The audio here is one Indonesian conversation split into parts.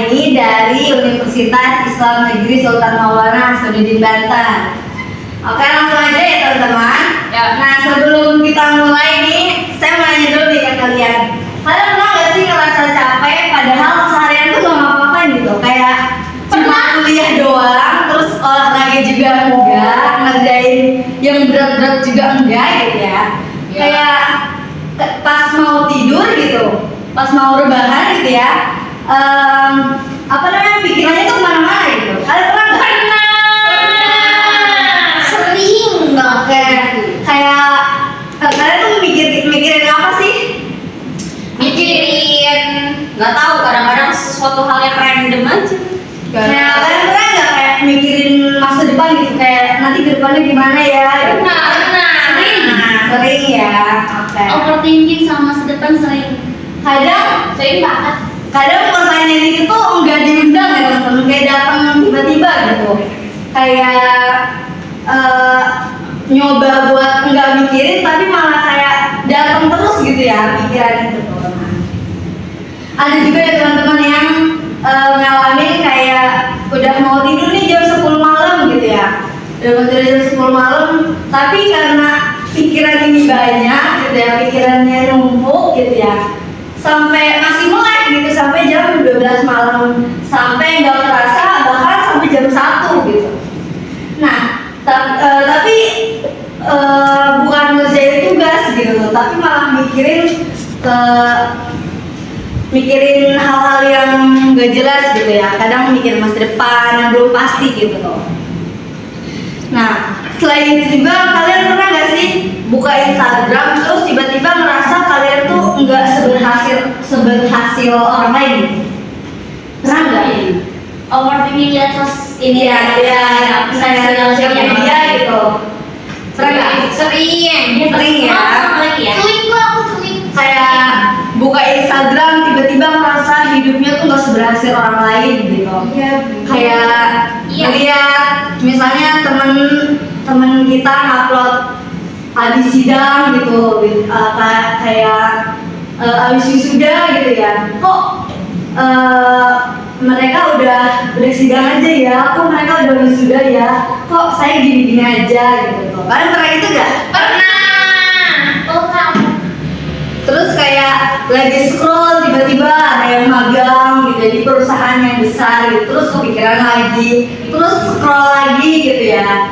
ini dari Universitas Islam Negeri Sultan Maulana Hasanuddin Banten. Oke, langsung aja ya teman-teman. Ya. Nah, sebelum kita mulai nih, saya mau nanya dulu nih ke kalian. Kalian pernah gak sih ngerasa capek padahal seharian tuh gak ngapa-ngapain gitu? Kayak cuma kuliah doang, terus olahraga juga enggak, ngerjain yang berat-berat juga enggak gitu ya. Ya. Kayak pas mau tidur gitu, pas mau rebahan gitu ya, apa namanya, pikirannya tuh kemana-mana gitu. Kalian pernah nggak? Sering banget. Kayak kalian tuh mikirin apa sih? Mikirin, nggak tahu, kadang-kadang sesuatu hal yang random aja. Nah, kalian pernah nggak kayak mikirin masa depan gitu, kayak nanti ke depannya gimana ya? Sering ya. Oke. Overthinking sama masa depan sering Kadang banget. pertanyaan itu tuh nggak diundang ya teman-teman, kayak datang tiba-tiba gitu. Kayak nyoba buat nggak mikirin tapi malah kayak datang terus gitu ya pikiran itu tuh. Ada juga ya teman-teman yang ngalamin kayak udah mau tidur nih jam 10 malam gitu ya. Udah mau tidur jam 10 malam, tapi karena pikiran ini banyak gitu ya, pikirannya numpuk gitu ya, sampai masih melek gitu sampai jam 12 malam, sampai nggak terasa bahkan sampai jam 1 gitu. Nah, tapi bukan ngerjain tugas gitu, tapi malah mikirin hal-hal yang gak jelas gitu ya. Kadang mikir masa depan yang belum pasti gitu loh. Nah, selain itu juga kalian pernah gak sih buka Instagram terus tiba-tiba ngerasa kalian tuh nggak seberhasil orang lain? Pernah nggak? Overthinking lihat Ini ya, saya sosial media gitu. Pernah nggak? Sering ya. Kayak buka Instagram tiba-tiba ngerasa hidupnya tuh nggak seberhasil orang lain gitu. Kayak ngeliat misalnya temen kita ngupload habis sidang gitu, kayak habis wisuda gitu ya. Kok mereka udah sidang aja ya, kok mereka udah wisuda ya, kok saya gini-gini aja gitu tuh. Kalian pernah itu gak? Pernah. Oh kamu. Terus kayak lagi scroll tiba-tiba ada yang magang gitu di perusahaan yang besar gitu, terus kepikiran lagi, terus scroll lagi gitu ya,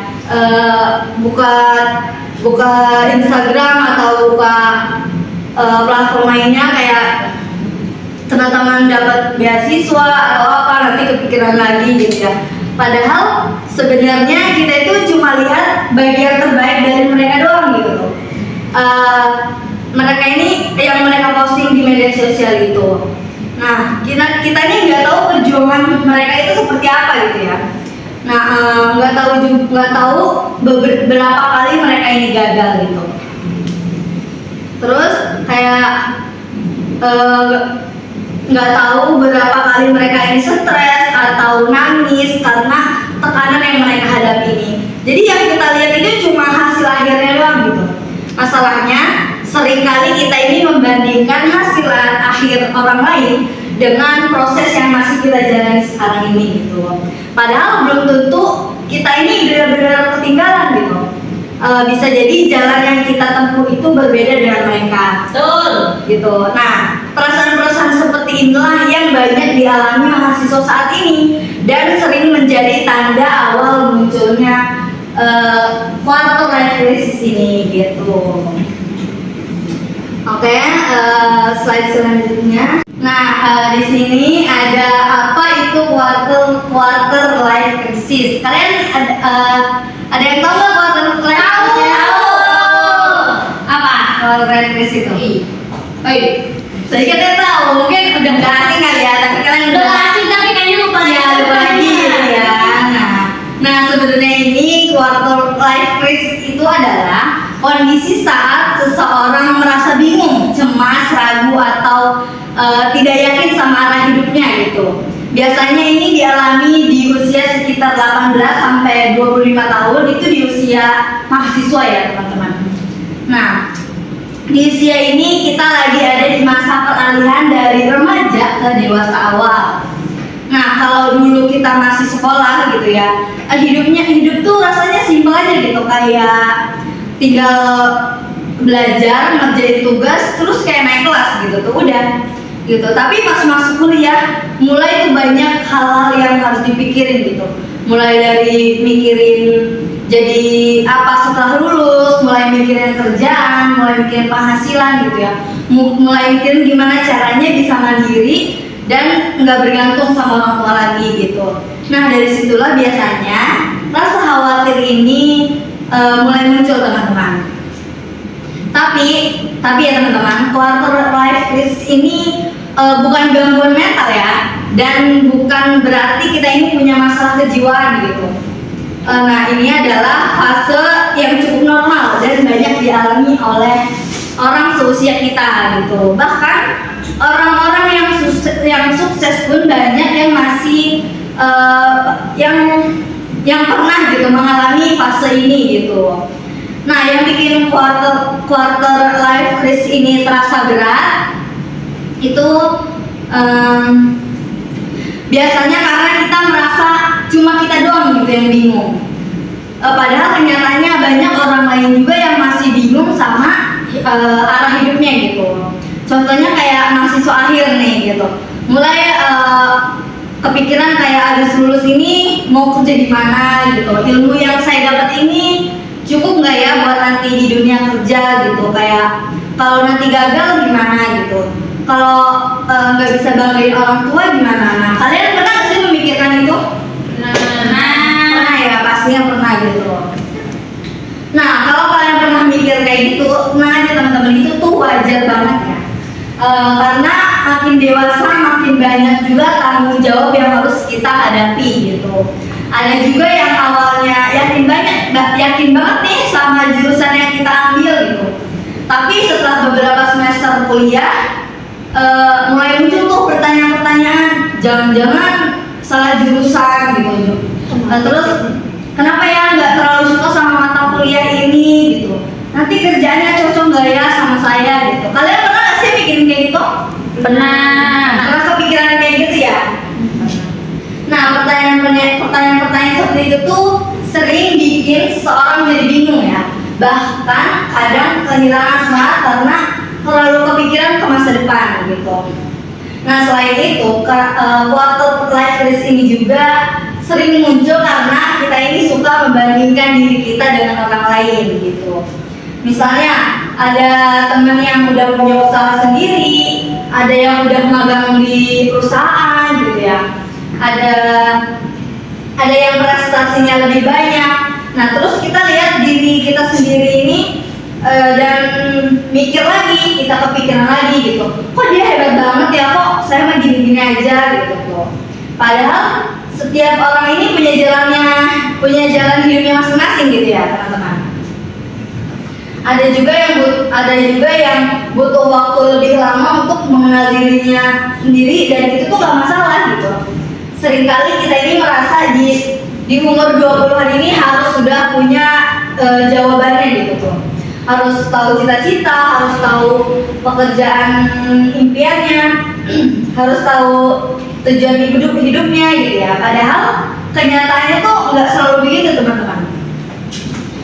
buka Instagram atau buka platform lainnya kayak teman-teman dapat beasiswa atau apa, nanti kepikiran lagi gitu ya. Padahal sebenarnya kita itu cuma lihat bagian terbaik dari mereka doang gitu loh. Mereka ini yang mereka posting di media sosial itu. Nah, kita ini nggak tahu perjuangan mereka itu seperti apa gitu ya. Nah, nggak tahu beberapa kali mereka ini gagal gitu. Terus kayak nggak tahu berapa kali mereka ini stres atau nangis karena tekanan yang mereka hadapi ini. Jadi yang kita lihat itu cuma hasil akhirnya doang gitu. Masalahnya seringkali kita ini membandingkan hasil akhir orang lain dengan proses yang masih kita jalani sekarang ini gitu. Padahal belum tentu kita ini benar-benar ketinggalan gitu. Bisa jadi jalan yang kita tempuh itu berbeda dengan mereka. Betul. Gitu. Nah, perasaan-perasaan seperti inilah yang banyak dialami mahasiswa saat ini dan sering menjadi tanda awal munculnya quarter life crisis ini gitu. Oke, slide selanjutnya. Nah, di sini ada apa itu quarter life crisis? Kalian ada yang tahu nggak quarter life crisis? Apa quarter life crisis itu? Saya kira tahu, mungkin udah nggak asing kali ya, tapi kalian Udah asing tapi kayaknya lupa lagi gitu ya. Nah, sebenarnya ini quarter life crisis itu adalah kondisi saat seseorang merasa bingung, cemas, ragu atau tidak yakin sama arah hidupnya gitu. Biasanya ini dialami di usia sekitar 18 sampai 25 tahun, itu di usia mahasiswa ya teman-teman. Nah, di usia ini kita lagi ada di masa peralihan dari remaja ke dewasa awal. kalau dulu kita masih sekolah gitu ya, hidup tuh rasanya simpel aja gitu, kayak tinggal belajar, ngerjain tugas, terus kayak naik kelas gitu tuh udah gitu. Tapi pas masuk kuliah mulai tuh banyak hal-hal yang harus dipikirin gitu, mulai dari mikirin jadi apa setelah lulus, mulai mikirin kerjaan, mulai mikirin penghasilan gitu ya, mulai mikirin gimana caranya bisa mandiri dan nggak bergantung sama orang tua lagi gitu. Nah dari situlah biasanya rasa khawatir ini mulai muncul teman-teman. Tapi ya teman-teman, quarter life crisis ini bukan gangguan mental ya, dan bukan berarti kita ini punya masalah kejiwaan gitu. Nah ini adalah fase yang cukup normal dan banyak dialami oleh orang seusia kita gitu. Bahkan orang-orang yang sukses pun banyak yang masih yang pernah gitu mengalami fase ini gitu. Nah yang bikin quarter life crisis ini terasa berat itu biasanya karena kita merasa cuma kita doang gitu yang bingung. Padahal kenyataannya banyak orang lain juga yang masih bingung sama arah hidupnya gitu. Contohnya kayak mahasiswa akhir nih gitu, mulai kepikiran kayak habis lulus ini mau kerja di mana gitu, ilmu yang saya dapat ini cukup nggak ya buat nanti di dunia kerja gitu, kayak kalau nanti gagal gimana gitu, kalau nggak bisa banggain orang tua gimana. Nah kalian pernah nggak sih memikirkan itu? Pernah ya, pastinya pernah gitu. Nah kalau kalian pernah mikir kayak gitu, nah aja teman-teman, itu tuh wajar banget ya. Karena makin dewasa makin banyak juga tanggung jawab yang harus kita hadapi gitu. Ada juga yang awalnya yakin banget nih sama jurusan yang kita ambil gitu, tapi setelah beberapa semester kuliah mulai muncul tuh pertanyaan-pertanyaan, jangan-jangan salah jurusan gitu. Terus kenapa ya nggak terlalu suka sama mata kuliah ini gitu, nanti kerjaannya cocok nggak ya sama saya gitu. Kalian pernah nggak sih bikin kayak gitu? Pernah kepikiran kayak gitu ya? Nah pertanyaan-pertanyaan seperti itu tuh sering bikin seseorang jadi bingung ya, bahkan kadang kehilangan semangat karena terlalu kepikiran ke masa depan gitu. Nah selain itu quarter life crisis ini juga sering muncul karena kita ini suka membandingkan diri kita dengan orang lain gitu. Misalnya ada teman yang udah punya usaha sendiri, ada yang udah magang di perusahaan gitu ya, ada yang prestasinya lebih banyak. Nah terus kita lihat diri kita sendiri ini dan mikir lagi, kita kepikiran lagi gitu, kok dia hebat banget ya, kok saya mah gini-gini aja gitu. Padahal setiap orang ini punya jalan hidupnya masing-masing gitu ya teman-teman. Ada juga yang butuh waktu lebih lama untuk mengenal dirinya sendiri, dan itu tuh gak masalah gitu. Seringkali kita ini merasa di umur 20-an ini harus sudah punya jawabannya gitu tuh. Harus tahu cita-cita, harus tahu pekerjaan impiannya, harus tahu tujuan hidupnya gitu ya. Padahal kenyataannya tuh nggak selalu begitu teman-teman.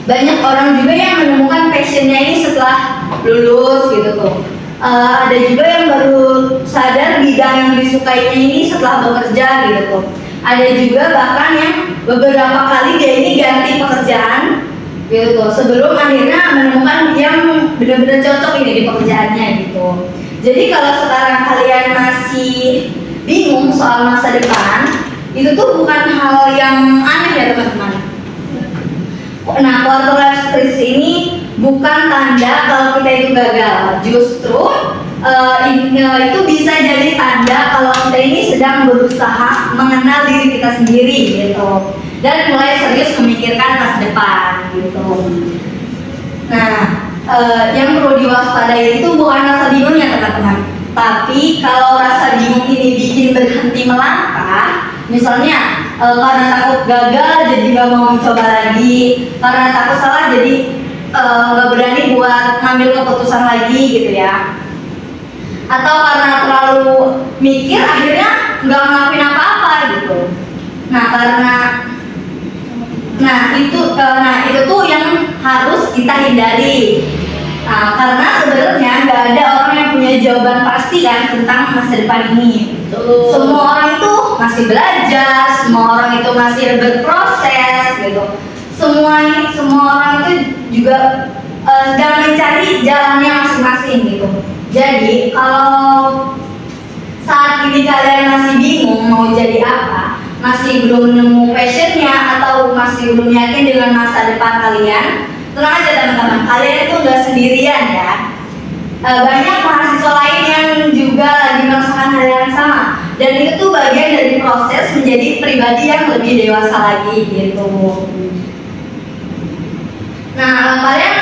Banyak orang juga yang menemukan passionnya ini setelah lulus gitu tuh. Ada juga yang baru sadar bidang yang disukainya ini setelah bekerja gitu tuh. Ada juga bahkan yang beberapa kali dia ini ganti pekerjaan gitu tuh, sebelum akhirnya menemukan yang benar-benar cocok ini di pekerjaannya gitu. Jadi kalau sekarang kalian masih bingung soal masa depan, itu tuh bukan hal yang aneh ya teman-teman. Nah quarter life crisis ini bukan tanda kalau kita itu gagal, justru itu bisa jadi tanda kalau kita ini sedang berusaha mengenal diri kita sendiri gitu, dan mulai serius memikirkan masa depan gitu. Nah yang perlu diwaspadai itu bukan rasa bingungnya teman-teman, tapi kalau rasa bingung ini bikin berhenti melangkah, misalnya karena takut gagal jadi gak mau mencoba lagi, karena takut salah jadi gak berani buat ngambil keputusan lagi gitu ya, atau karena terlalu mikir akhirnya gak ngelakuin apa-apa gitu. Nah itu tuh yang harus kita hindari. Nah, karena sebenarnya nggak ada orang yang punya jawaban pasti kan tentang masa depan ini. Semua orang itu masih belajar, semua orang itu masih berproses gitu. Semua orang itu juga sedang mencari jalannya masing-masing gitu. Jadi kalau saat ini kalian masih bingung mau jadi apa, masih belum nemu passionnya atau masih belum yakin dengan masa depan kalian, tenang aja teman-teman, kalian itu nggak sendirian ya. Banyak mahasiswa lain yang juga lagi merasakan hal yang sama, dan itu tuh bagian dari proses menjadi pribadi yang lebih dewasa lagi gitu. Nah, kalian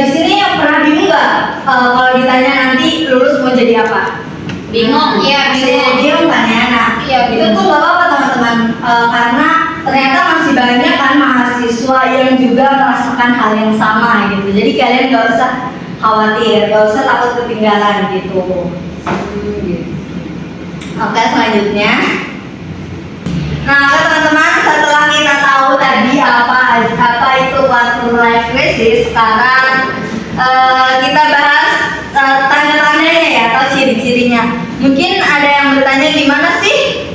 di sini yang pernah bingung nggak kalau ditanya nanti lulus mau jadi apa? Bingung, iya Bingung kan ya? Nah, Iya, itu tuh gak apa-apa teman-teman, karena ternyata masih banyak kan mahasiswa yang juga merasakan hal yang sama gitu. Jadi kalian gak usah khawatir, gak usah takut ketinggalan gitu. Oke, selanjutnya. Nah, teman-teman, setelah kita tahu tadi apa itu quarter life crisis, sekarang kita bahas tanda-tandanya ya atau ciri-cirinya. Mungkin ada yang bertanya gimana sih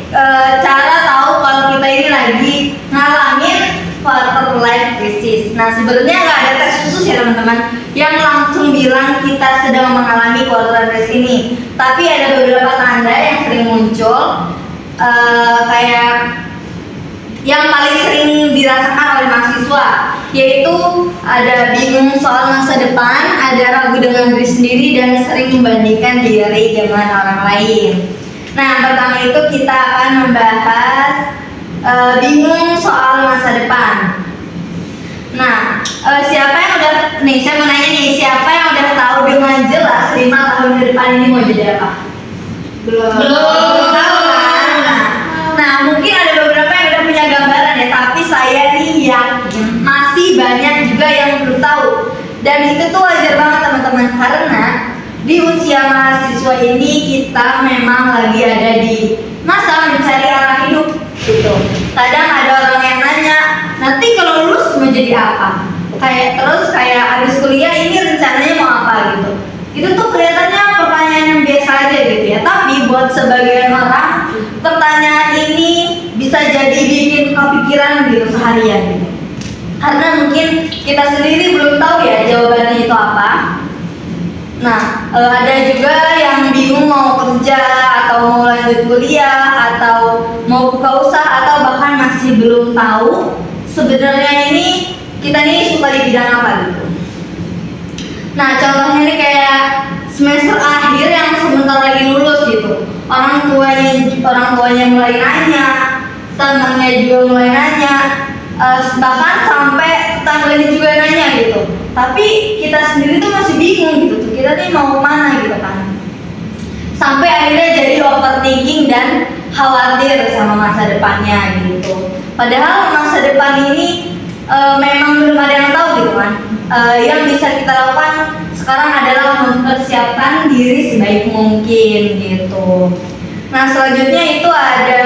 cara tahu kalau kita ini lagi ngalamin quarter life crisis. Nah, sebenarnya nggak ada tes khusus ya teman-teman yang langsung bilang kita sedang mengalami quarter life crisis ini. Tapi ada beberapa tanda yang sering muncul, kayak yang paling sering dirasakan oleh mahasiswa, yaitu ada bingung soal masa depan, ada ragu dengan diri sendiri, dan sering membandingkan diri dengan orang lain. Nah, pertama itu kita akan membahas bingung soal masa depan. Nah, siapa yang udah nih, saya mau nanya nih, siapa yang udah tahu dengan jelas 5 tahun ke depan ini mau jadi apa? Belum tahu kan? Nah, mungkin ada beberapa yang udah punya gambaran ya, tapi saya nih yakin masih banyak juga yang belum tahu. Dan itu tuh wajar banget teman-teman, karena di usia mahasiswa ini kita memang lagi ada di masa mencari arah hidup gitu. Kadang ada orang yang nanya, nanti kalau lulus mau jadi apa? Kayak habis kuliah ini rencananya mau apa gitu. Itu tuh kelihatannya pertanyaan yang biasa aja gitu ya. Tapi buat sebagian orang, pertanyaan ini bisa jadi bikin kepikiran gitu seharian gitu. Karena mungkin kita sendiri belum tahu ya jawabannya itu apa. Nah, ada juga yang bingung mau kerja atau mau lanjut kuliah atau mau buka usaha atau bahkan masih belum tahu sebenarnya ini kita nih suka di bidang apa gitu. Nah, contohnya ini kayak semester akhir yang sebentar lagi lulus gitu. Orang tuanya mulai nanya, temannya juga mulai nanya, bahkan sampai tetangganya juga nanya gitu. Tapi kita sendiri tuh masih bingung gitu tuh, kita nih mau kemana gitu kan. Sampai akhirnya jadi overthinking dan khawatir sama masa depannya gitu. Padahal masa depan ini memang belum ada yang tahu gitu kan. Yang bisa kita lakukan sekarang adalah mempersiapkan diri sebaik mungkin gitu. Nah, selanjutnya itu ada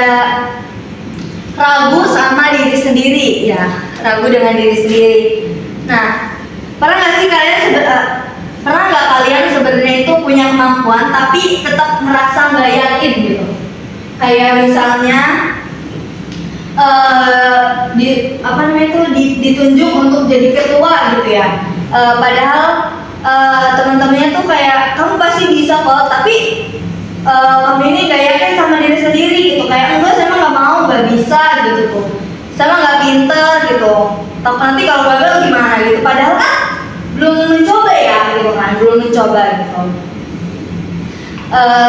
ragu sama diri sendiri ya, ragu dengan diri sendiri. Nah, pernah nggak kalian sebenarnya itu punya kemampuan tapi tetap merasa nggak yakin gitu? Kayak misalnya ditunjuk untuk jadi ketua gitu ya. Padahal teman-temannya tuh kayak kamu pasti bisa kok, tapi kamu ini gak yakin sama diri sendiri gitu. Kayak enggak, saya mah nggak mau, nggak bisa gitu tuh. Saya mah nggak pinter gitu. Tapi nanti kalau gagal gimana gitu. Padahal kan belum mencoba ya gitu kan, belum mencoba gitu.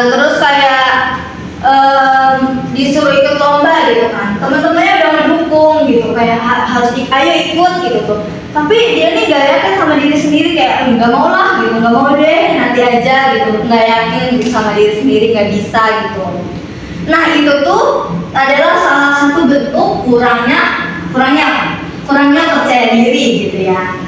Terus kayak disuruh ikut lomba gitu kan, teman-temannya udah mendukung gitu, kayak harus ayo ikut gitu tuh, tapi dia nih gak yakin sama diri sendiri, kayak nggak mau lah gitu, nggak mau deh, nanti aja gitu, nggak yakin gitu sama diri sendiri, nggak bisa gitu. Nah, itu tuh adalah salah satu bentuk kurangnya percaya diri gitu ya.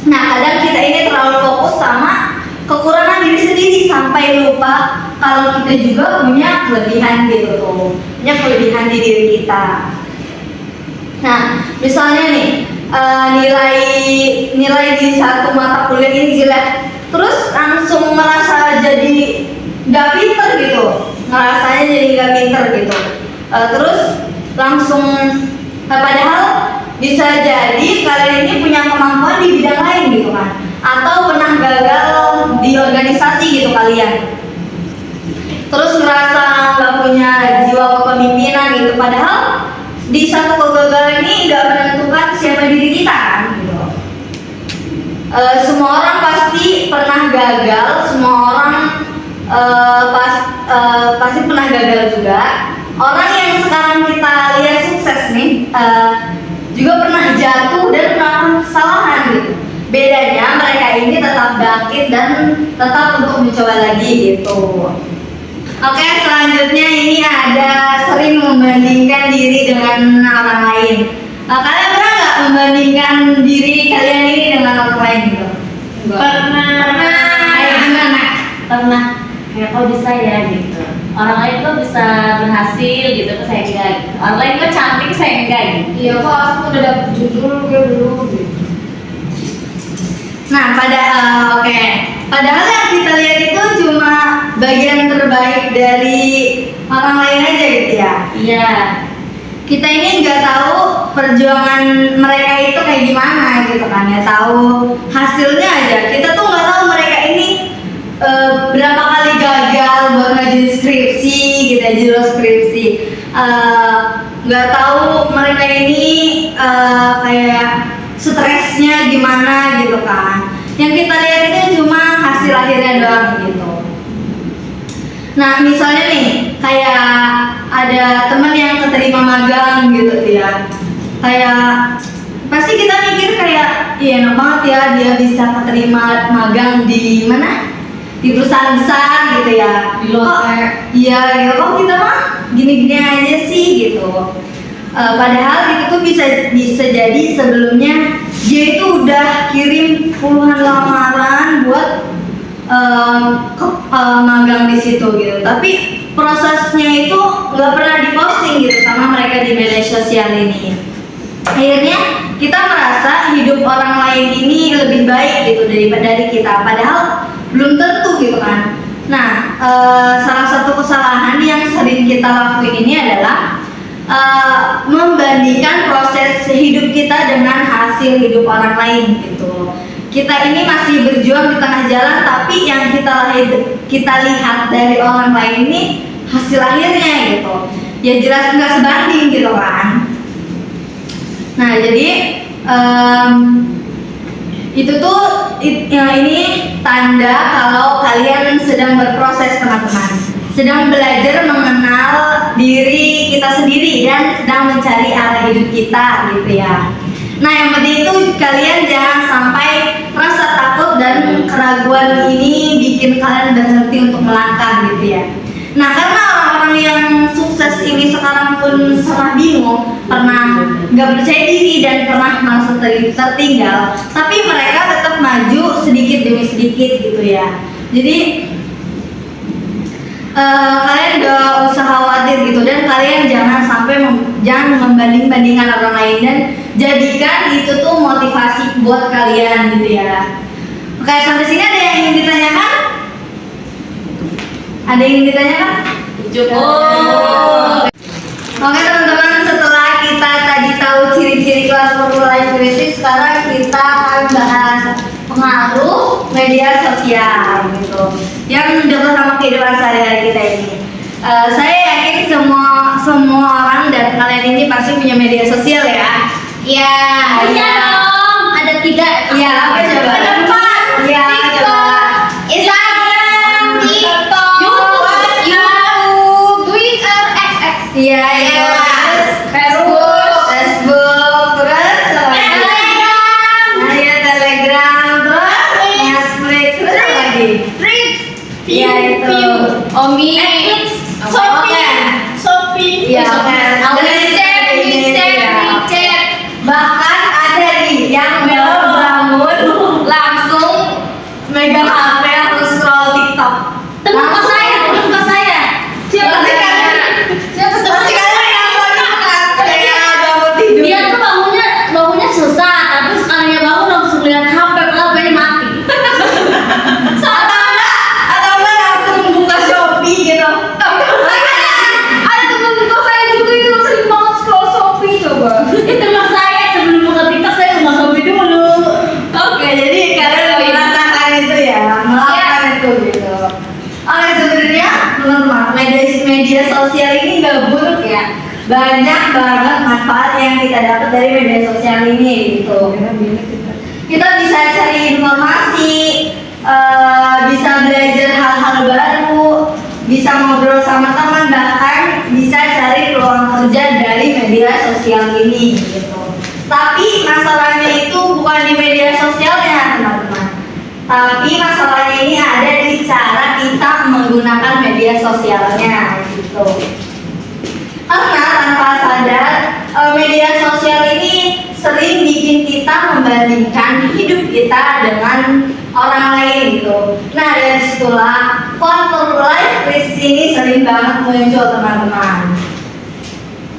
Nah, kadang kita ini terlalu fokus sama kekurangan diri sendiri sampai lupa kalau kita juga punya kelebihan gitu tuh, punya kelebihan di diri kita. Nah, misalnya nih nilai di satu mata kuliah ini jelek, terus langsung merasa jadi nggak pinter gitu, ngerasanya jadi nggak pinter gitu. Terus langsung padahal bisa jadi kalian ini punya kemampuan di bidang lain gitu kan, atau pernah gagal di organisasi gitu kalian. Terus ngerasa nggak punya jiwa kepemimpinan gitu, padahal di satu kegagalan ini nggak menentukan siapa diri kita kan gitu. Semua orang pasti pernah gagal, semua orang pasti pernah gagal juga. Orang yang sekarang kita lihat sukses nih juga pernah jatuh dan pernah kesalahan gitu. Bedanya mereka ini tetap bangkit dan tetap untuk mencoba lagi gitu. Oke, selanjutnya ini ada sering membandingkan diri dengan orang lain. Kalian pernah nggak membandingkan diri kalian ini dengan orang lain gitu? Pernah. Kayak gimana? Pernah. Kayak kok bisa ya gitu. Orang lain kok bisa berhasil gitu, kok saya enggak gitu. Orang lain kok cantik, saya enggak gitu. Iya, kok aku udah dapet judul kayak dulu gitu. Nah, padahal yang kita lihat itu cuma bagian terbaik dari orang lain aja gitu ya. Iya. Kita ini nggak tahu perjuangan mereka itu kayak gimana gitu kan ya, tahu hasilnya aja. Kita tuh nggak tahu mereka ini berapa kali gagal buat ngajuin skripsi gitu ya, judul skripsi. Nggak tahu mereka ini kayak stresnya gimana gitu kan. Yang kita lihat itu cuma hasil akhirnya doang gitu. Nah, misalnya nih kayak ada teman yang keterima magang gitu ya, kayak pasti kita mikir kayak iya enak banget ya dia bisa keterima magang di mana, di perusahaan besar gitu ya, Di luar. Iya ya, kok kita mah gini-gini aja sih gitu. Padahal itu tuh bisa jadi sebelumnya dia itu udah kirim puluhan lamaran buat magang di situ gitu, tapi prosesnya itu nggak pernah diposting gitu sama mereka di media sosial ini. Akhirnya kita merasa hidup orang lain ini lebih baik gitu dari kita, padahal belum tentu gitu kan. Nah, salah satu kesalahan yang sering kita lakuin ini adalah membandingkan proses hidup kita dengan hasil hidup orang lain gitu. Kita ini masih berjuang di tengah jalan, tapi yang kita lihat dari orang lain ini hasil akhirnya gitu, ya jelas nggak sebanding gitu kan. Nah, jadi itu tuh ini tanda kalau kalian sedang berproses teman-teman, sedang belajar mengenal diri kita sendiri dan sedang mencari arah hidup kita gitu ya. Nah, yang penting itu kalian jangan sampai rasa takut dan keraguan ini bikin kalian berhenti untuk melangkah gitu ya. Nah, karena orang-orang yang sukses ini sekarang pun pernah bingung, pernah nggak percaya diri dan pernah merasa tertinggal, tapi mereka tetap maju sedikit demi sedikit gitu ya. Jadi kalian gak usah khawatir gitu, dan kalian jangan sampai jangan membanding-bandingkan orang lain, dan jadikan itu tuh motivasi buat kalian gitu ya. Oke, sampai sini ada yang ingin ditanyakan? Ada yang ingin ditanyakan? Cukup. Oke teman-teman, setelah kita tadi tahu ciri-ciri kelas life crisis, sekarang kita akan bahas pengaruh media sosial gitu yang dekat sama kehidupan sehari-hari kita ini. Saya yakin semua orang dan kalian ini pasti punya media sosial ya. Iya. Iya dong. Ada 3. Iya, apa coba? Ada 4. Iya, apa coba? Instagram, TikTok, YouTube, Twitter, XX. Iya, itu. Facebook, terus apa lagi? Telegram. Nah, ya, Telegram, terus Netflix, terus apa lagi? Threads, Iya, itu. Omi, Netflix, Shopee, Shopee, Iya, oke. WeChat. Bahkan ada nih yang bangun langsung megang HP langsung banyak banget manfaat yang kita dapat dari media sosial ini gitu. Kita bisa cari informasi, bisa belajar hal-hal baru, bisa ngobrol sama teman, bahkan bisa cari peluang kerja dari media sosial ini gitu. Tapi masalahnya itu bukan di media sosialnya teman-teman, tapi masalahnya ini ada di cara kita menggunakan media sosialnya gitu. Karena tanpa sadar media sosial ini sering bikin kita membandingkan hidup kita dengan orang lain gitu. Nah dari situlah quarter life crisis ini sering banget muncul teman-teman.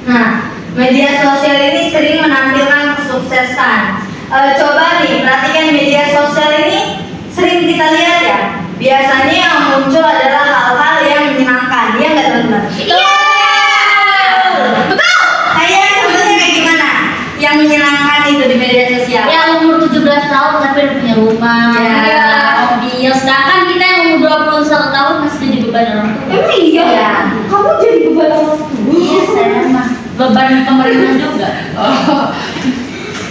Nah media sosial ini sering menampilkan kesuksesan. Coba nih perhatikan media sosial ini sering kita lihat ya. Biasanya yang muncul adalah hal-hal yang menyenangkan, ya nggak teman-teman? Iya. Betul. Kayak gimana? Yang menyenangkan itu di media sosial. Ya umur 17 tahun tapi udah punya rumah, Ya. mobil. Sedangkan kita yang umur 21 tahun masih jadi beban orang tua. Emang iya? Iya. Kamu jadi beban orang tua? Iya saya mah beban pemerintah juga.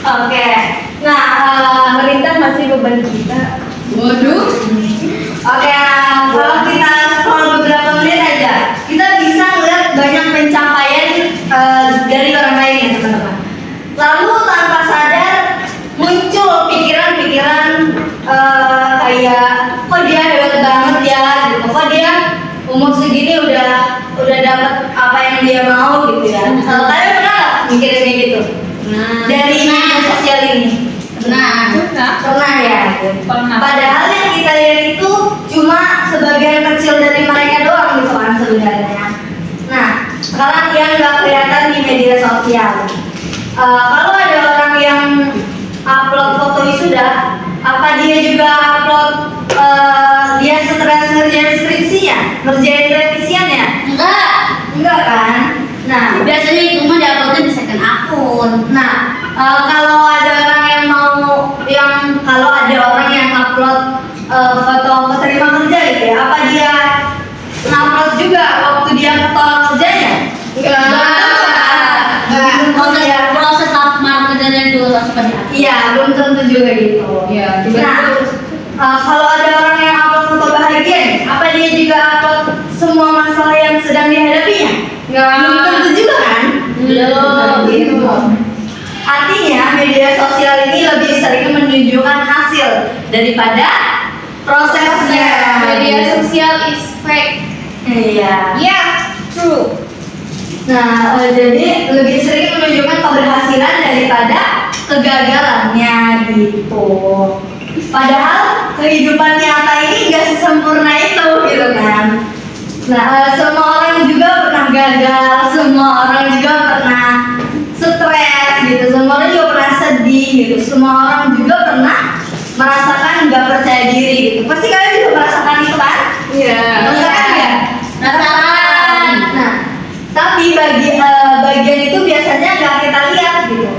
Oke. Nah, Pemerintah masih beban kita. waduh. Oke, kalau kita scroll beberapa menit aja, kita bisa melihat banyak pencapaian dari orang lain ya teman-teman. Lalu tanpa sadar muncul pikiran-pikiran kayak kok dia hebat banget ya, gitu. Kok dia umur segini udah dapat apa yang dia mau gitu ya. Kalian pernah nggak mikirin kayak gitu? Dari media sosial ini? Pernah ya. Pernah. Padahal yang kita lihat itu cuma sebagian kecil dari mereka doang gitu kan sebenarnya. Nah, sekarang yang nggak kelihatan di media sosial. Kalau ada orang yang upload foto wisuda, apa dia juga upload dia stres ngerjain skripsinya, ngerjain revisiannya? Enggak kan? Nah, Biasanya itu mah diuploadnya di second akun. Nah, kalau ada orang yang upload foto keterima kerja gitu ya, apa dia upload juga waktu dia ketolak kerjanya? Proses lamar kerjanya juga seperti apa? Iya, belum tentu juga gitu. Iya, Nah, kalau ada orang yang upload foto bahagia nih, apa dia juga upload semua masalah yang sedang dihadapinya? Belum tentu juga kan? Belum. Gitu. Artinya media sosial ini lebih sering menunjukkan hasil daripada prosesnya. Media sosial is fake. Iya. Yeah, true. Nah, jadi lebih sering menunjukkan keberhasilan daripada kegagalannya gitu. Padahal kehidupan nyata ini nggak sesempurna itu gitu kan. Nah, semua orang juga pernah gagal, semua orang juga pernah stres gitu, semua orang juga pernah sedih gitu, semua orang juga pernah merasakan nggak percaya diri gitu. Pasti kalian juga merasakan itu kan? Iya. Merasakan nggak? Rasakan. Nah, tapi bagian itu biasanya nggak kita lihat gitu.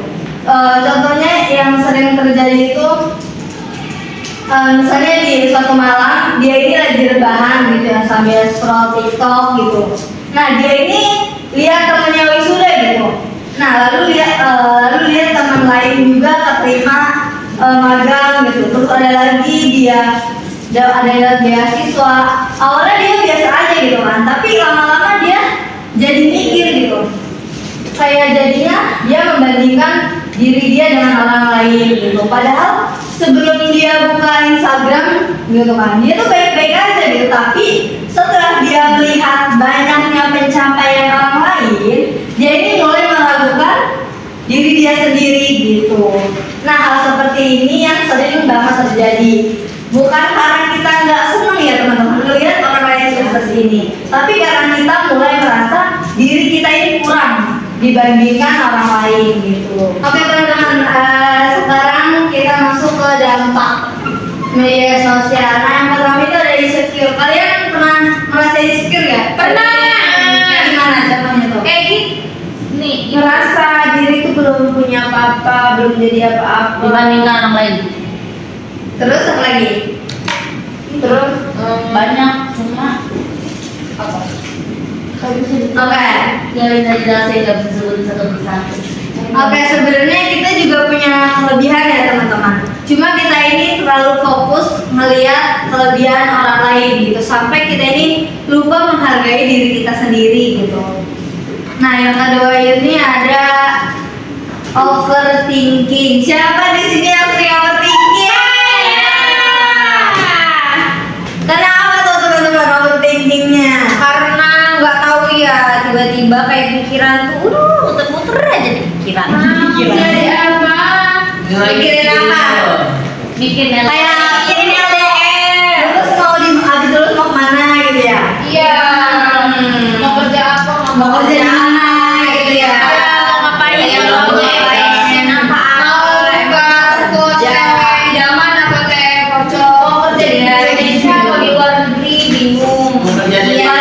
Contohnya yang sering terjadi itu, misalnya di suatu malam dia ini lagi rebahan gitu ya sambil scroll TikTok gitu. Nah dia ini lihat temannya wisuda gitu. Nah lalu lihat teman lain juga keterima magang gitu. Terus ada lagi dia ada beasiswa. Awalnya dia biasa aja gitu kan, tapi lama-lama dia jadi mikir gitu. Kayak jadinya dia membandingkan diri dia dengan orang lain gitu. Padahal sebelum dia buka Instagram gitu kan, dia tuh baik-baik aja gitu. Tapi setelah dia melihat banyaknya pencapaian orang lain, dia ini mulai meragukan diri dia sendiri gitu. Nah hal seperti ini yang sering banget terjadi. Bukan karena kita nggak senang ya teman-teman melihat orang lain sukses ini, tapi karena kita mulai merasa diri kita ini kurang dibandingkan orang lain gitu. Oke teman-teman, sekarang kita masuk ke dampak media sosial. Nah yang pertama itu ada insecure. Kalian pernah merasa insecure ya? Pernah. Gimana contohnya tuh? Kayak nih, ngerasa diri tuh belum punya apa-apa, belum jadi apa-apa. Dibandingkan orang lain. Terus apa lagi? Terus Banyak cuma apa? Oke. Tinggalin aja saya nggak bisa sebutin satu persatu. Oke, sebenarnya kita juga punya kelebihan ya teman-teman. Cuma kita ini terlalu fokus melihat kelebihan orang lain gitu, sampai kita ini lupa menghargai diri kita sendiri gitu. Nah, yang kedua ini ada overthinking. Siapa di sini yang sering overthinking? Kenapa tuh teman-teman overthinkingnya? Karena nggak tahu ya, tiba-tiba kayak pikiran tuh muter-muter aja di pikiran. Jadi apa? Mikirin apa? Bikin Kayak mikirin LDR. Terus abis lulus mau kemana gitu ya? Iya. Mau kerja apa? Mau kerja di mana gitu ya? Mau ngapain? Mau ngapain? Idaman apa teh pocong? Mau kerja di Indonesia atau di luar negeri? Bingung. Iya.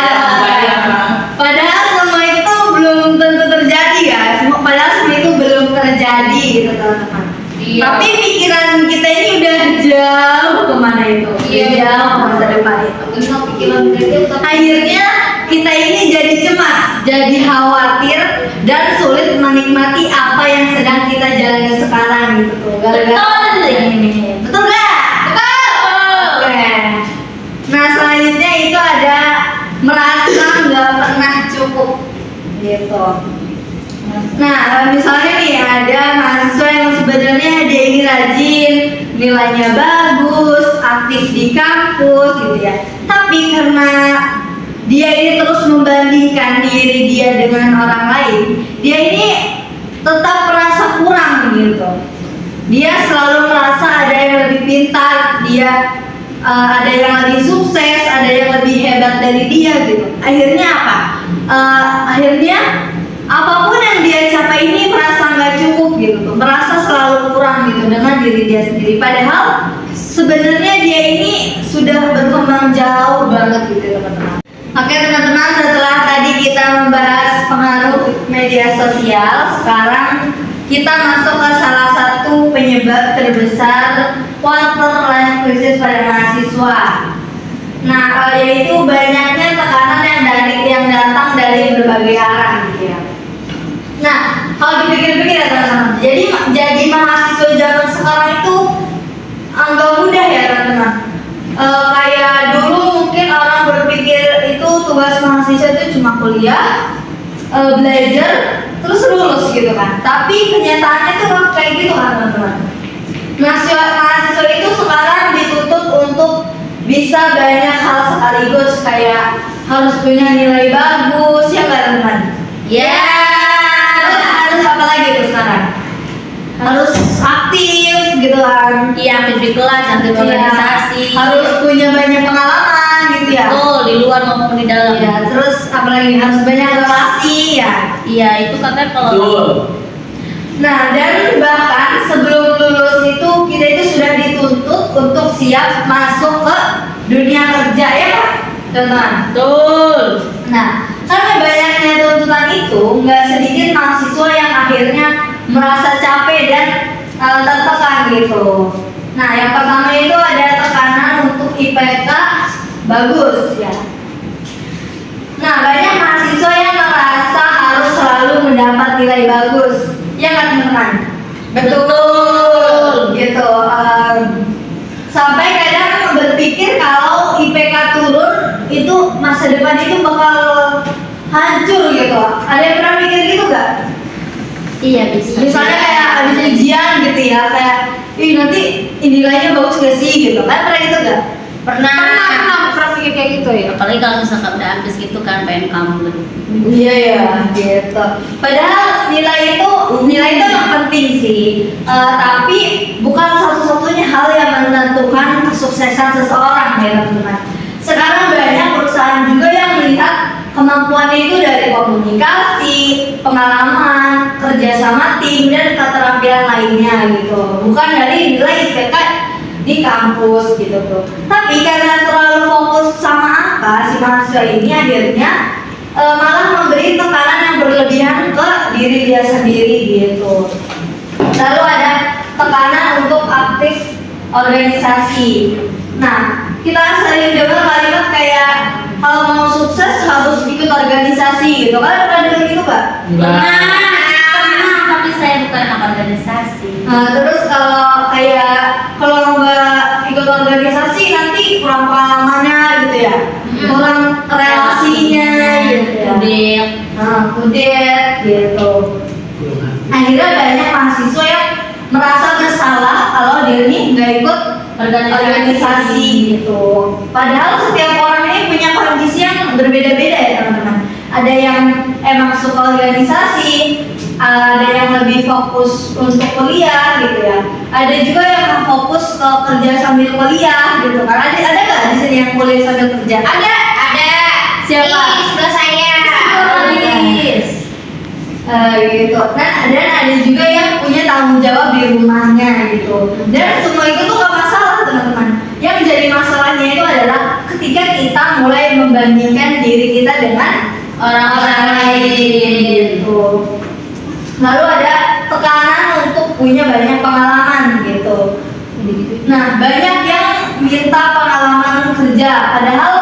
Padahal semua itu belum tentu terjadi ya. Padahal semua itu belum terjadi gitu teman-teman. Iya. Tapi pikiran kita ini udah jauh kemana itu? Iya. Jauh ke masa depan itu. Enggak pikiran kita. Akhirnya kita ini jadi cemas, jadi khawatir dan sulit menikmati apa yang sedang kita jalani sekarang gitu tuh. Gara-gara ini. Betul gak? Betul. Oke. Nah selanjutnya itu ada merasa nggak pernah cukup gitu. Nah misalnya nih ada mahasiswa yang sebenarnya dia ini rajin, nilainya bagus, aktif di kampus gitu ya. Tapi karena dia ini terus membandingkan diri dia dengan orang lain, dia ini tetap merasa kurang gitu. Dia selalu merasa ada yang lebih pintar, dia ada yang lebih sukses, ada yang lebih hebat dari dia gitu. Akhirnya apa? Akhirnya apapun yang dia capai ini merasa nggak cukup gitu, merasa selalu kurang gitu dengan diri dia sendiri. Padahal sebenarnya dia ini sudah berkembang jauh banget gitu teman-teman. Oke teman-teman, setelah tadi kita membahas pengaruh media sosial, sekarang kita masuk ke salah satu penyebab terbesar quarter life crisis pada mahasiswa. Nah, yaitu banyaknya tekanan yang datang dari berbagai arah gitu ya. Nah, kalau dipikir-pikir ya teman-teman, jadi mahasiswa zaman sekarang itu nggak mudah ya teman-teman. Kayak dulu mungkin orang berpikir itu tugas mahasiswa itu cuma kuliah, belajar, terus lulus gitu kan. Tapi kenyataannya itu nggak kayak gitu kan teman-teman. Mahasiswa itu sekarang dituntut untuk bisa banyak hal sekaligus, kayak harus punya nilai bagus ya nggak teman-teman? Ya. Harus apa lagi tuh sekarang? Harus aktif gitu kan? Iya, aktif di kelas, aktif Iya. organisasi. Harus punya banyak pengalaman gitu ya. Betul, di luar maupun di dalam. Ya, terus apalagi harus banyak relasi ya. Iya, itu kakak kalau Nah, dan bahkan sebelum lulus itu kita itu sudah dituntut untuk siap masuk ke dunia kerja ya Pak? Teman. betul. Nah, karena banyaknya tuntutan itu, nggak sedikit mahasiswa yang akhirnya merasa capek dan tertekan gitu. Nah, yang pertama itu ada tekanan untuk IPK bagus ya. Nah, banyak mahasiswa yang merasa harus selalu mendapat nilai bagus. Ya nggak teman-teman? Betul. Gitu. Sampai kadang berpikir kalau IPK turun itu masa depan itu bakal hancur gitu. Ada yang pernah mikir gitu nggak? Iya, bisa. Misalnya kayak habis ujian gitu ya, kayak ih nanti nilainya bagus gak sih gitu kan, pernah gitu gak? Pernah mikir kayak gitu ya. apalagi kalau misalkan udah habis gitu kan pengen kamu Iya ya, gitu. Padahal nilai itu yang penting sih, tapi bukan satu-satunya hal yang menentukan kesuksesan seseorang ya teman-teman. Sekarang banyak perusahaan juga yang melihat kemampuannya itu dari komunikasi, pengalaman, kerja sama tim dan keterampilan lainnya gitu. Bukan dari nilai IPK di kampus gitu tuh. Tapi karena terlalu fokus sama angka, si mahasiswa ini akhirnya malah memberi tekanan yang berlebihan ke diri dia sendiri gitu. Lalu ada tekanan untuk aktif organisasi. Nah, kita sering dengar kalimat kayak kalau mau sukses harus ikut organisasi gitu. Kalian pernah dengar gitu Pak? Pernah, tapi saya bukan anak organisasi. Terus kalau nggak ikut organisasi nanti kurang pengalamannya gitu ya, kurang relasinya gitu ya. Kudet gitu. Akhirnya banyak mahasiswa yang merasa bersalah kalau dia ini nggak ikut organisasi gitu. Padahal setiap orang ini punya kondisi yang berbeda-beda ya teman-teman. Ada yang emang suka organisasi, ada yang lebih fokus untuk kuliah gitu ya. Ada juga yang fokus ke kerja sambil kuliah gitu. Karena ada nggak di sini yang kuliah sambil kerja? Ada. Siapa? Ini sebelah saya. Gitu. Dan ada juga yang punya tanggung jawab di rumahnya gitu. Dan semua itu tuh gak masalah teman-teman. Yang jadi masalahnya itu adalah ketika kita mulai membandingkan diri kita dengan orang lain gitu. Lalu ada tekanan untuk punya banyak pengalaman gitu. Nah, banyak yang minta pengalaman kerja, padahal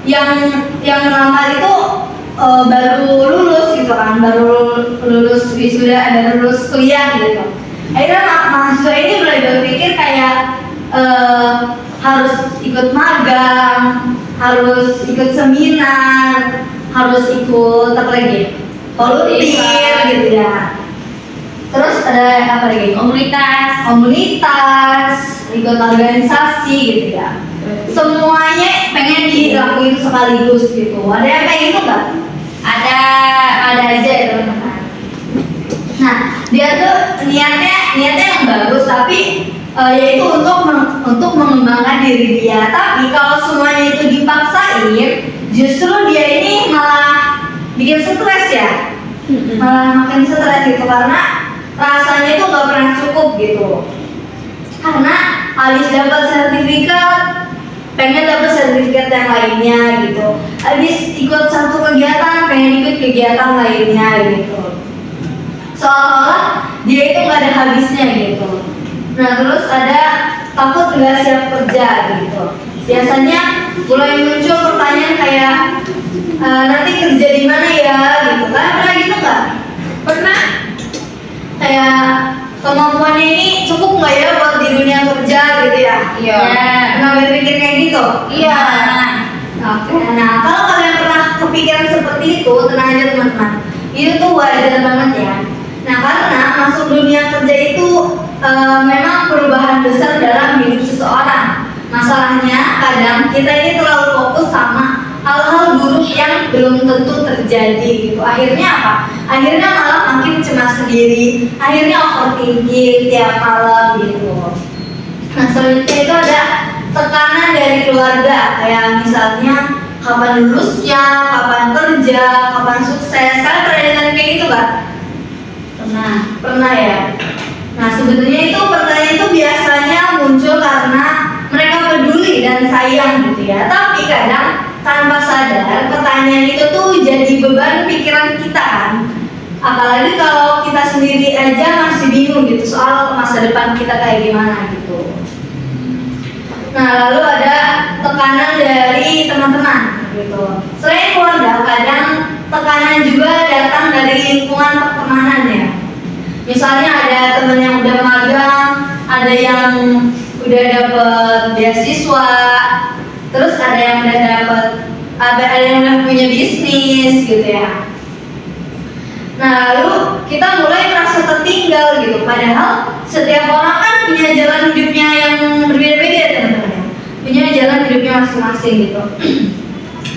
yang melamar itu baru lulus gitu kan, baru lulus wisuda, ada lulus kuliah gitu. Akhirnya mahasiswa ini mulai berpikir kayak harus ikut magang, harus ikut seminar, harus ikut apa lagi? Volunteer gitu ya. Terus ada apa lagi? Komunitas, ikut organisasi gitu ya. Semuanya pengen dilakuin sekaligus gitu. Ada yang kayak gitu nggak? Ada aja ya teman-teman. Nah, dia tuh niatnya yang bagus, tapi yaitu untuk mengembangkan diri dia. Tapi kalau semuanya itu dipaksain, justru dia ini malah bikin stres ya. Malah makin stres gitu karena rasanya itu nggak pernah cukup gitu. Karena habis dapat sertifikat, pengen dapat sertifikat yang lainnya gitu. Habis ikut satu kegiatan, pengen ikut kegiatan lainnya gitu. Seolah-olah dia itu nggak ada habisnya gitu. Nah, terus ada takut nggak siap kerja gitu. Biasanya mulai muncul pertanyaan kayak nanti kerja di mana ya gitu kan? Pernah gitu nggak? Pernah? Kayak kemampuannya ini cukup nggak ya buat di dunia kerja gitu ya? Iya. Pernah berpikir kayak gitu? Iya. Oke. Nah, kalau kalian pernah kepikiran seperti itu, tenang aja teman-teman. Itu tuh wajar banget ya. Nah, karena masuk dunia kerja itu memang perubahan besar dalam hidup seseorang. Masalahnya kadang kita ini terlalu fokus sama hal-hal buruk yang belum tentu terjadi gitu. Akhirnya apa? Akhirnya malah makin cemas sendiri. Akhirnya overthinking tiap malam gitu. Nah, selanjutnya itu ada tekanan dari keluarga, kayak misalnya kapan lulusnya, kapan kerja, kapan sukses. Kalian pernah dengar kayak gitu kan? Pernah ya. Nah, sebenarnya itu pertanyaan itu biasanya muncul karena mereka peduli dan sayang gitu ya. Tapi kadang tanpa sadar pertanyaan itu tuh jadi beban pikiran kita kan. Apalagi kalau kita sendiri aja masih bingung gitu soal masa depan kita kayak gimana gitu. Nah, lalu ada tekanan dari teman-teman gitu. Selain keluarga, kadang tekanan juga datang dari lingkungan pertemanan ya. Misalnya ada teman yang udah magang, ada yang udah dapet beasiswa, terus ada yang udah punya bisnis gitu ya. Nah, lalu kita mulai merasa tertinggal gitu. Padahal setiap orang kan punya jalan hidupnya yang berbeda-beda teman-teman ya. Punya jalan hidupnya masing-masing gitu.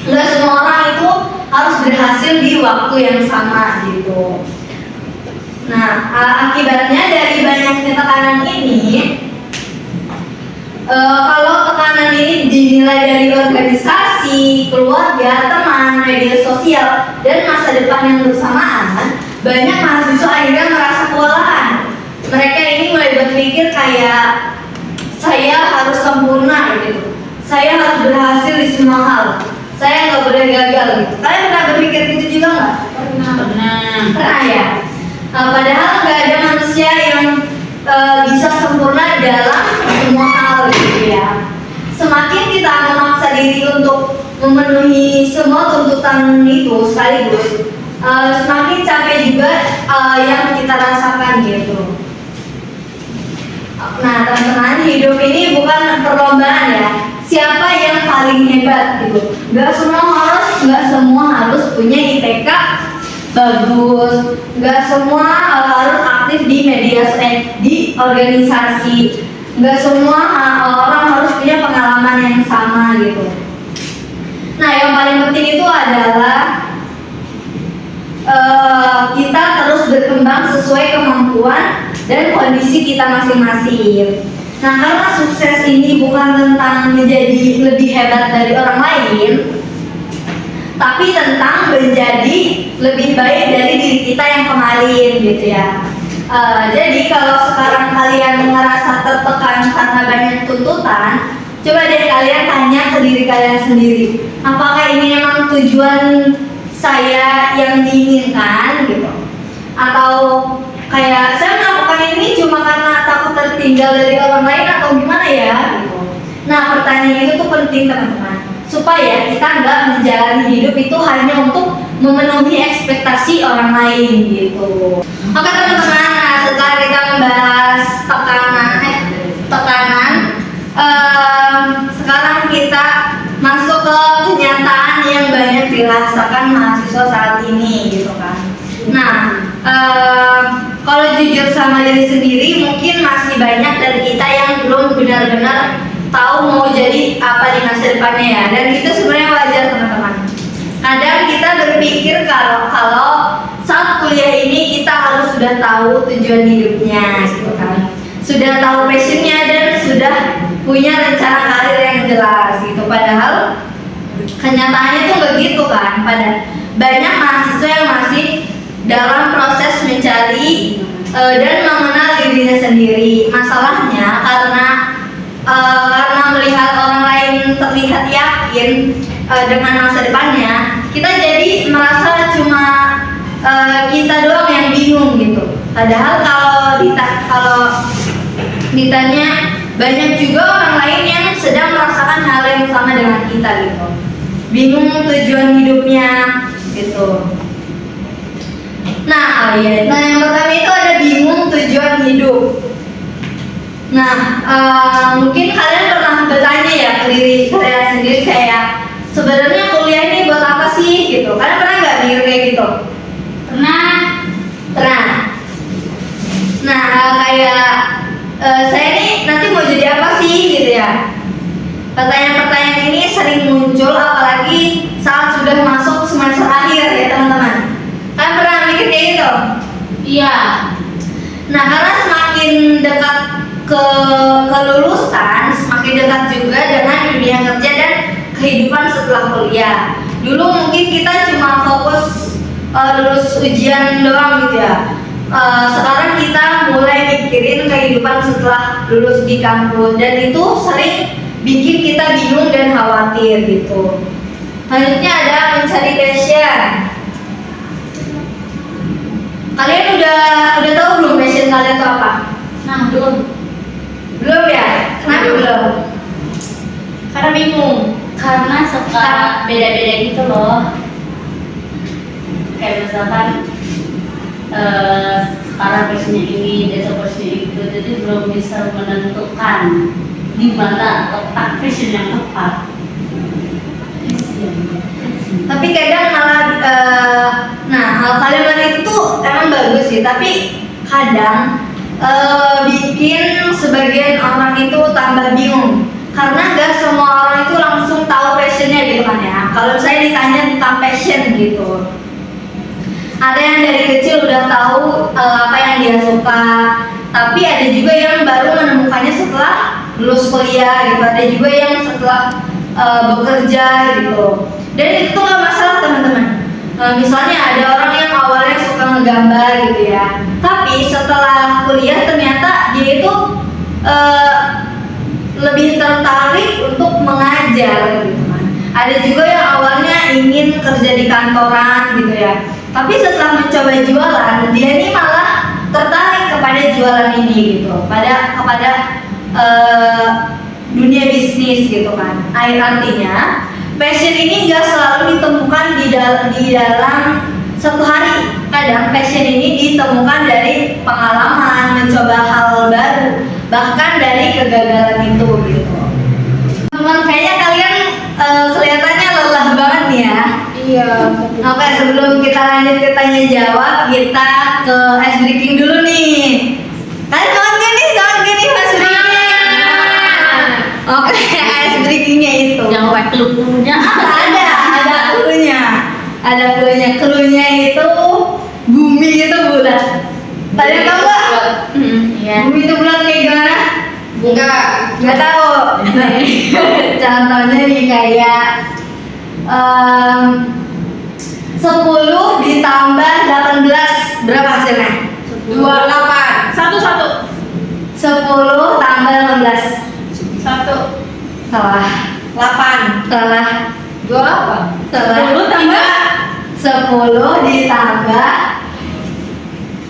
Nggak semua orang itu harus berhasil di waktu yang sama gitu. Nah, akibatnya dari banyaknya tekanan ini, kalau tekanan ini dinilai dari organisasi, keluarga, teman, media sosial, dan masa depan yang bersamaan, banyak mahasiswa akhirnya merasa kewalahan. Mereka ini mulai berpikir kayak saya harus sempurna gitu, saya harus berhasil di semua hal, saya nggak boleh gagal gitu. Kalian pernah berpikir gitu juga nggak? Pernah ya. Padahal nggak ada manusia yang bisa sempurna dalam semua hal gitu ya. Semakin kita memaksa diri untuk memenuhi semua tuntutan itu sekaligus semakin capek juga yang kita rasakan gitu. Nah teman-teman, hidup ini bukan perlombaan ya. Siapa yang paling hebat gitu? Gak semua harus punya IPK bagus. Gak semua harus aktif di media di organisasi. Gak semua orang harus punya pengalaman yang sama gitu. Nah yang paling penting itu adalah kita terus berkembang sesuai kemampuan dan kondisi kita masing-masing. Nah karena sukses ini bukan tentang menjadi lebih hebat dari orang lain, tapi tentang menjadi lebih baik dari diri kita yang kemarin gitu ya. Jadi kalau sekarang kalian merasa tertekan karena banyak tuntutan, coba deh kalian tanya ke diri kalian sendiri, apakah ini memang tujuan saya yang diinginkan gitu? Atau kayak saya melakukan ini cuma karena takut tertinggal dari orang lain atau gimana ya gitu. Nah pertanyaan itu tuh penting teman-teman, supaya kita nggak menjalani hidup itu hanya untuk memenuhi ekspektasi orang lain gitu. Oke teman-teman, nah setelah kita membahas tekanan, sekarang kita masuk ke kenyataan yang banyak dirasakan mahasiswa saat ini gitu kan. Nah kalau jujur sama diri sendiri, mungkin masih banyak dari kita yang belum benar-benar tahu mau jadi apa di masa depannya ya. Dan itu sebenarnya wajar teman-teman. Kadang kita berpikir kalau saat kuliah ini kita harus sudah tahu tujuan hidupnya gitu kan, sudah tahu passionnya dan sudah punya rencana karir yang jelas gitu. Padahal kenyataannya tuh begitu kan. Pada banyak mahasiswa yang masih dalam proses mencari dan mengenal dirinya sendiri. Masalahnya karena melihat orang lain terlihat yakin dengan masa depannya, kita jadi merasa cuma kita doang yang bingung gitu. Padahal kalau ditanya, banyak juga orang lain yang sedang merasakan hal yang sama dengan kita gitu, bingung tujuan hidupnya gitu. Nah yang pertama itu ada bingung tujuan hidup. Nah mungkin kalian pernah bertanya ya ke diri kalian sendiri, kayak sebenarnya kuliah ini buat apa sih gitu. Kalian pernah nggak mikir kayak gitu? Pernah. Nah kayak saya ini nanti mau jadi apa sih gitu ya. Pertanyaan-pertanyaan ini sering muncul apalagi saat sudah masuk semester akhir ya teman-teman. Kalian pernah mikir kayak gitu? Iya. Nah karena semakin dekat ke kelulusan, semakin dekat juga dengan dunia kerja dan kehidupan setelah kuliah. Dulu mungkin kita cuma fokus lulus ujian doang gitu ya. Sekarang kita mulai mikirin kehidupan setelah lulus di kampus, dan itu sering bikin kita bingung dan khawatir gitu. Selanjutnya ada mencari passion. Kalian udah tahu belum passion kalian itu apa? Nah belum ya? Kenapa belum? Karena bingung. Karena suka beda-beda gitu loh. Kayak misalkan sekarang passionnya ini, besok passionnya itu, jadi belum bisa menentukan di mana letak passion yang tepat. Tapi kadang malah hal kalimat itu tuh emang bagus sih, tapi kadang bikin sebagian orang itu tambah bingung, karena gak semua orang itu langsung tahu passionnya gitu kan ya. Kalau saya ditanya tentang passion gitu, ada yang dari kecil udah tahu apa yang dia suka, tapi ada juga yang baru menemukannya setelah lulus kuliah gitu. Ada juga yang setelah bekerja gitu. Dan itu tuh gak masalah teman-teman. Misalnya ada orang yang awalnya suka ngegambar gitu ya, tapi setelah kuliah ternyata dia itu lebih tertarik untuk mengajar gitu kan. Ada juga yang awalnya ingin kerja di kantoran gitu ya, tapi setelah mencoba jualan, dia ini malah tertarik kepada jualan ini gitu, kepada dunia bisnis gitu kan. Artinya passion ini nggak selalu ditemukan di dalam satu hari. Kadang passion ini ditemukan dari pengalaman, mencoba hal baru, bahkan dari kegagalan itu gitu. Teman, kayaknya kalian kelihatannya lelah banget nih ya. Iya. Oke, sebelum kita lanjut ke tanya jawab, kita ke ice breaking dulu nih. Kalian kawan gak nih ice breaking? Oke, ice breakingnya itu. Jangan lupa clue-nya. Ada cluenya. Ada cluenya. Cluenya itu bumi itu bulat. Tadi tahu nggak? Iya. Bumi itu bulat kayak gimana? Nggak tahu. Contohnya nih kayak 10 ditambah 18 berapa hasilnya? 28. 10 tambah 18 salah 8. salah 28. salah 10 tambah 10 ditambah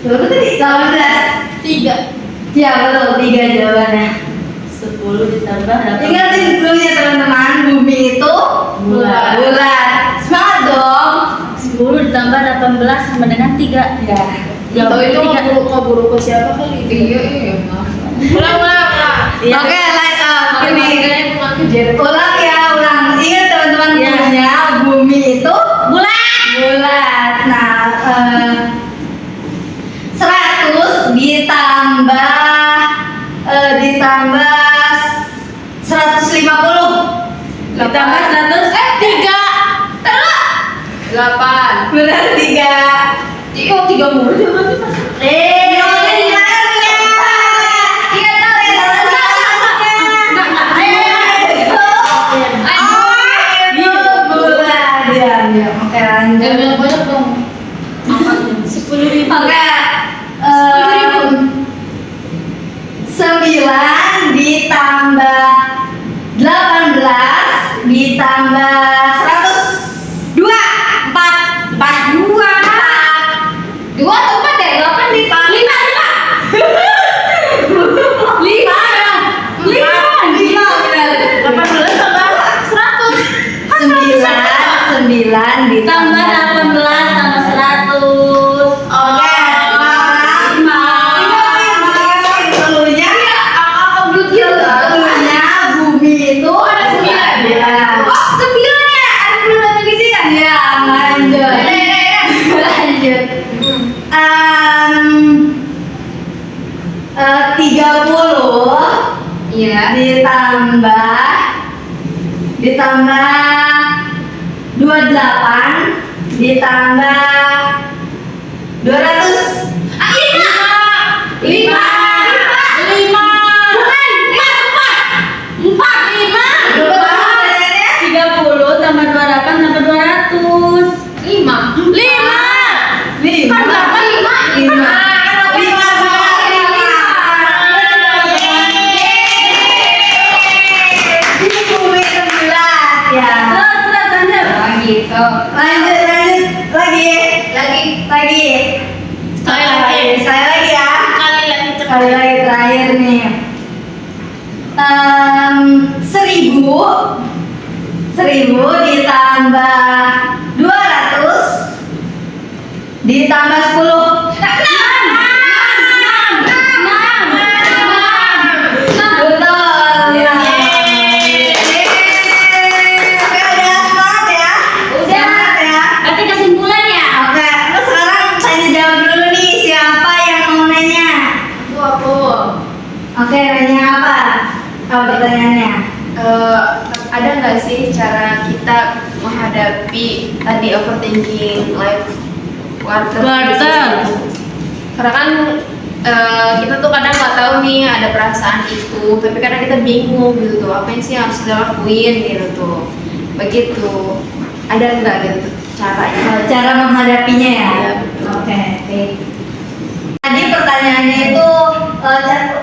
berapa tadi? 18 3. ya betul 3 jawabannya. 10 ditambah 8. Ingatin dulunya teman-teman, bumi itu Bulat. Semangat dong. 10 ditambah 18 sama dengan 3. Ya. Tahu itu Tiga. ngeburu ke siapa kali? Iya. Ulang. Iya. Oke, ini Kejar. ulang ya, ulang. Ingat teman-teman, Iya. punya bumi itu Bulat. bulat. Nah, 100 ditambah 150 Ditambah 100. 8. benar 3. Oh, 3 mulu jawabannya Mas. Jawabannya di mana? Iya tahu ya, bulat. Ya. Oke, lanjut. Yang banyak dong. 10.000. Oke, 9 ditambah 18 ditambah 100 2 4 2 atau 4 deh 8 ditambah 5 benar 18 tambah 100. 9 Tambah ditambah 18 tambah 100. Oke, Keluarnya bumi itu ada 9 ya. Oh, 9 ya. Ada belum ada gitu ya? Ya, lanjut. Lanjut. 30 Iya. ditambah 28 ditambah 200 5 30 tambah 28 tambah 200. Sekali lagi terakhir nih. 1000 ditambah 200 ditambah 10 betul ya. Oke, udah semangat ya. Semangat ya. Berarti kesimpulannya Oke, terus sekarang tanya jawab dulu nih, siapa yang mau nanya? Aku. Oke, nanya apa? Apa pertanyaannya? Ada nggak sih cara kita menghadapi tadi overthinking life quarter? Karena kan kita tuh kadang nggak tahu nih ada perasaan itu, tapi kadang kita bingung gitu tuh, apa yang sih yang harus kita lakuin gitu tuh, begitu. Ada nggak gitu caranya? Cara menghadapinya ya? Iya. Oke. Tadi pertanyaannya itu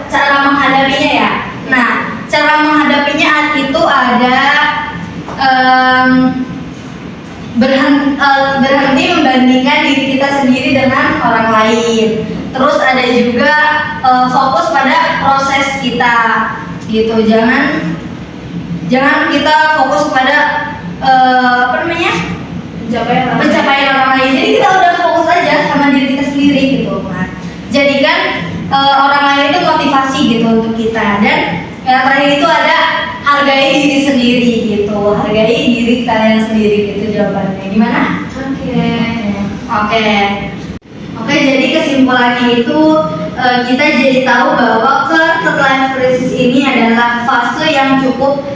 cara menghadapinya ya? Nah, cara menghadapinya itu ada berhenti membandingkan diri kita sendiri dengan orang lain. Terus ada juga fokus pada proses kita gitu. Jangan kita fokus pada apa namanya, pencapaian orang lain. Jadi kita udah fokus aja sama diri kita sendiri gitu. Nah, jadikan orang lain itu motivasi gitu untuk kita. Dan yang terakhir itu ada hargai diri sendiri gitu. Hargai diri kalian sendiri gitu jawabannya. Gimana? Oke. Oke, jadi kesimpulannya itu kita jadi tahu bahwa quarter life crisis ini adalah fase yang cukup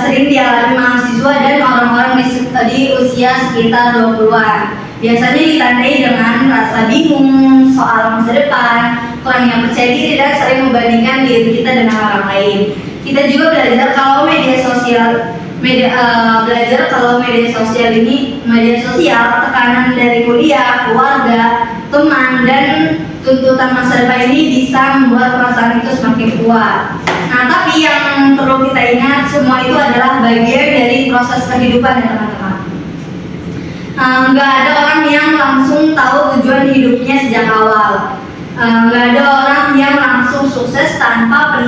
sering dialami mahasiswa dan orang-orang di usia sekitar 20-an. Biasanya ditandai dengan rasa bingung soal masa depan, kurangnya percaya diri, dan sering membandingkan diri kita dengan orang lain. Kita juga belajar kalau media sosial tekanan dari kuliah, keluarga, teman, dan tuntutan masa depan ini bisa membuat perasaan itu semakin kuat. Nah, tapi yang perlu kita ingat, semua itu adalah bagian dari proses kehidupan ya teman-teman. Nggak ada orang yang langsung tahu tujuan hidupnya sejak awal. Nggak ada orang yang langsung sukses tanpa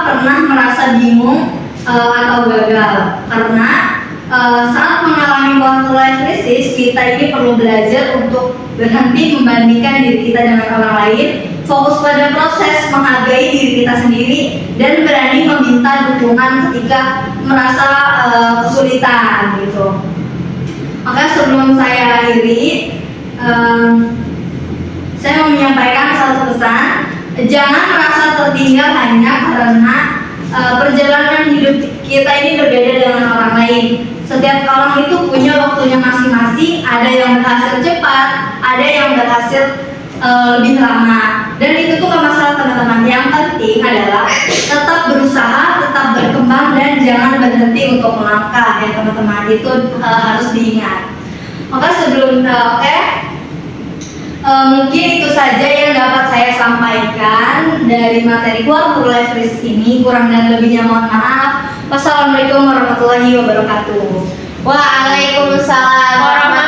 pernah merasa bingung atau gagal. Karena saat mengalami quarter life crisis, kita ini perlu belajar untuk berhenti membandingkan diri kita dengan orang lain, fokus pada proses, menghargai diri kita sendiri, dan berani meminta dukungan ketika merasa kesulitan gitu. Maka sebelum saya akhiri, saya mau menyampaikan satu pesan. Jangan merasa tertinggal hanya karena perjalanan hidup kita ini berbeda dengan orang lain. Setiap orang itu punya waktunya masing-masing. Ada yang berhasil cepat, ada yang berhasil lebih lama. Dan itu tuh gak masalah teman-teman. Yang penting adalah tetap berusaha, tetap berkembang, dan jangan berhenti untuk melangkah ya teman-teman. Itu harus diingat. Maka mungkin itu saja yang dapat saya sampaikan dari materi quarter life crisis ini. Kurang dan lebihnya mohon maaf. Wassalamualaikum warahmatullahi wabarakatuh. Waalaikumsalam warahmatullahi